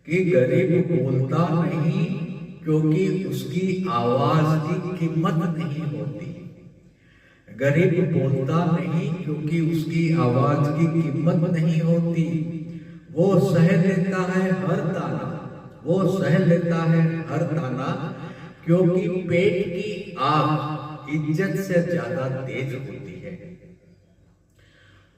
कि गरीब बोलता नहीं क्योंकि उसकी आवाज की कीमत नहीं होती। गरीब बोलता नहीं क्योंकि उसकी आवाज की कीमत नहीं होती। वो सह लेता है हर ताना, वो सह लेता है हर ताना, क्योंकि पेट की आग इज्जत से ज्यादा तेज होती है।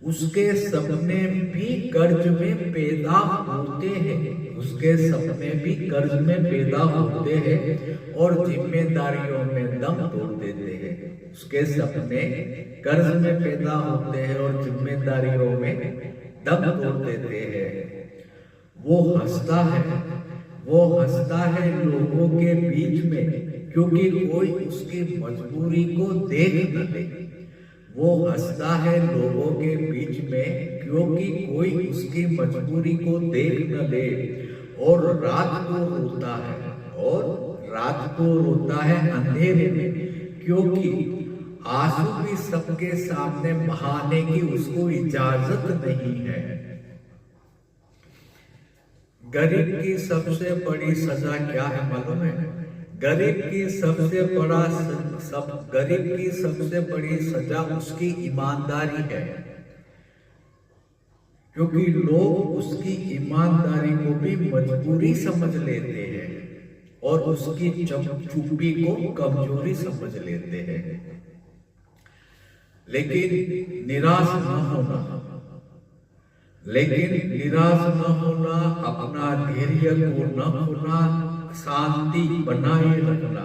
उसके सपने भी कर्ज में पैदा होते हैं, उसके सपने भी कर्ज में पैदा होते हैं और जिम्मेदारियों में दम तोड़ देते हैं। उसके सपने कर्ज में पैदा होते हैं और जिम्मेदारियों में दम तोड़ देते हैं। वो हंसता है, वो हंसता है लोगों के बीच में, क्योंकि कोई उसकी मजबूरी को देख न ले। वो हंसता है लोगों के बीच में, क्योंकि कोई उसकी मजबूरी को देख न ले। और रात को रोता है, और रात को रोता है अंधेरे में, क्योंकि आंसू भी सबके सामने बहाने की उसको इजाजत नहीं है। गरीब की सबसे बड़ी सजा क्या है मालूम है? गरीब की सबसे बड़ी सजा उसकी ईमानदारी है, क्योंकि लोग उसकी ईमानदारी को भी मजबूरी समझ लेते हैं और उसकी चुप्पी को कमजोरी समझ लेते हैं। लेकिन निराश न होना, अपना धैर्य को न खोना, शांति बनाए रखना।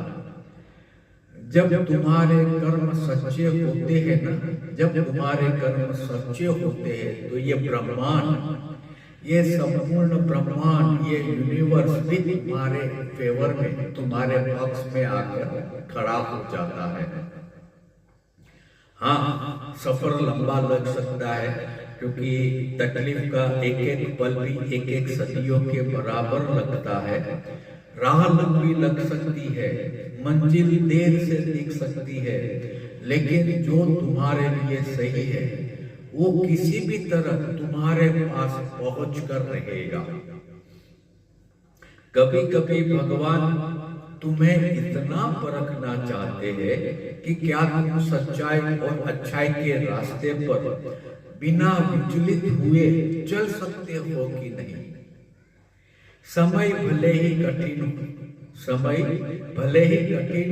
जब तुम्हारे कर्म सच्चे होते हैं ना, जब तुम्हारे कर्म सच्चे होते हैं तो ये ब्रह्मांड, ये संपूर्ण ब्रह्मांड, ये यूनिवर्स भी तुम्हारे फेवर में, तुम्हारे पक्ष में आकर खड़ा हो जाता है। हाँ, सफर लंबा लग सकता है, क्योंकि तकलीफ का एक एक पल भी एक एक सदियों के बराबर लगता है। राह लंबी लग सकती है, मंजिल देर से दिख सकती है, लेकिन जो तुम्हारे लिए सही है वो किसी भी तरह तुम्हारे पास पहुंच कर रहेगा। कभी कभी भगवान तुम्हें इतना परखना चाहते हैं कि क्या तुम सच्चाई और अच्छाई के रास्ते पर बिना विचलित हुए चल सकते हो कि नहीं। समय भले ही कठिन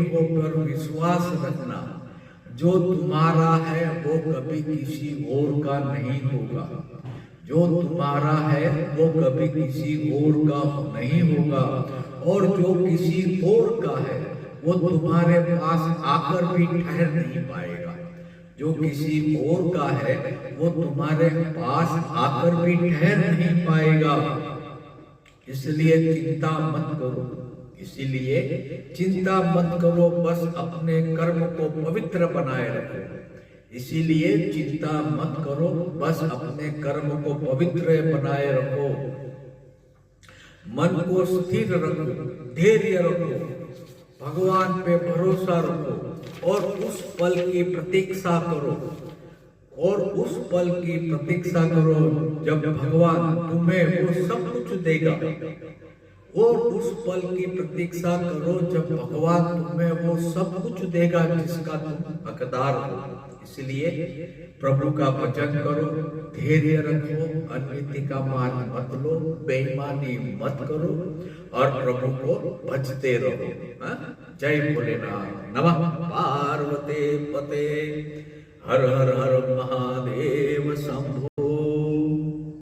हो, पर विश्वास रखना, जो तुम्हारा है वो कभी किसी और का नहीं होगा। जो तुम्हारा है वो कभी किसी और का नहीं होगा, और जो किसी और का है वो तुम्हारे पास आकर भी ठहर नहीं पाएगा। जो किसी और का है वो तुम्हारे पास आकर भी ठहर नहीं पाएगा। इसलिए चिंता मत करो, बस अपने कर्म को पवित्र बनाए रखो। इसीलिए चिंता मत करो, बस अपने कर्म को पवित्र बनाए रखो। मन को स्थिर रखो, धैर्य रखो, भगवान पे भरोसा रखो और उस पल की प्रतीक्षा करो जब भगवान तुम्हें वो सब कुछ देगा। और उस पल की प्रतीक्षा करो जब भगवान तुम्हें वो सब कुछ देगा जिसका तुम हकदार हो। इसलिए प्रभु का भजन करो, धैर्य रखो, अनैतिक का मार्ग मत लो, बेईमानी मत करो और प्रभु को भजते रहो। जय भोलेनाथ। नमः पार्वती पते। हर हर हर महादेव शंभो।